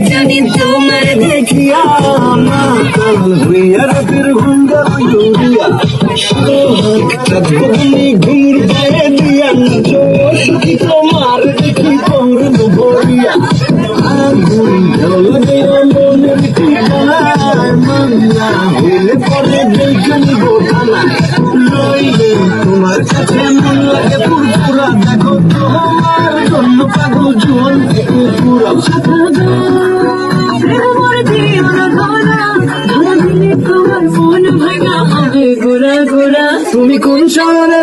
জানি তোমার দেখিয়া মাতাল হইয়া রাতের ঘুমটা উড়িয়া তুমি ঘুমুর পায়ে দিয়া সখী তোমার দেখি তোর ভরিয়া আগুন জ্বলবে মনের ঠিকানায় মান্না হইলে পরে দেখুন গোঠানা রইলে তোমার কাছে মন লাগে পুরপুরা দেখো তোমার জন্য পাগল জোয়ান পুরা তুমি কোন শহরে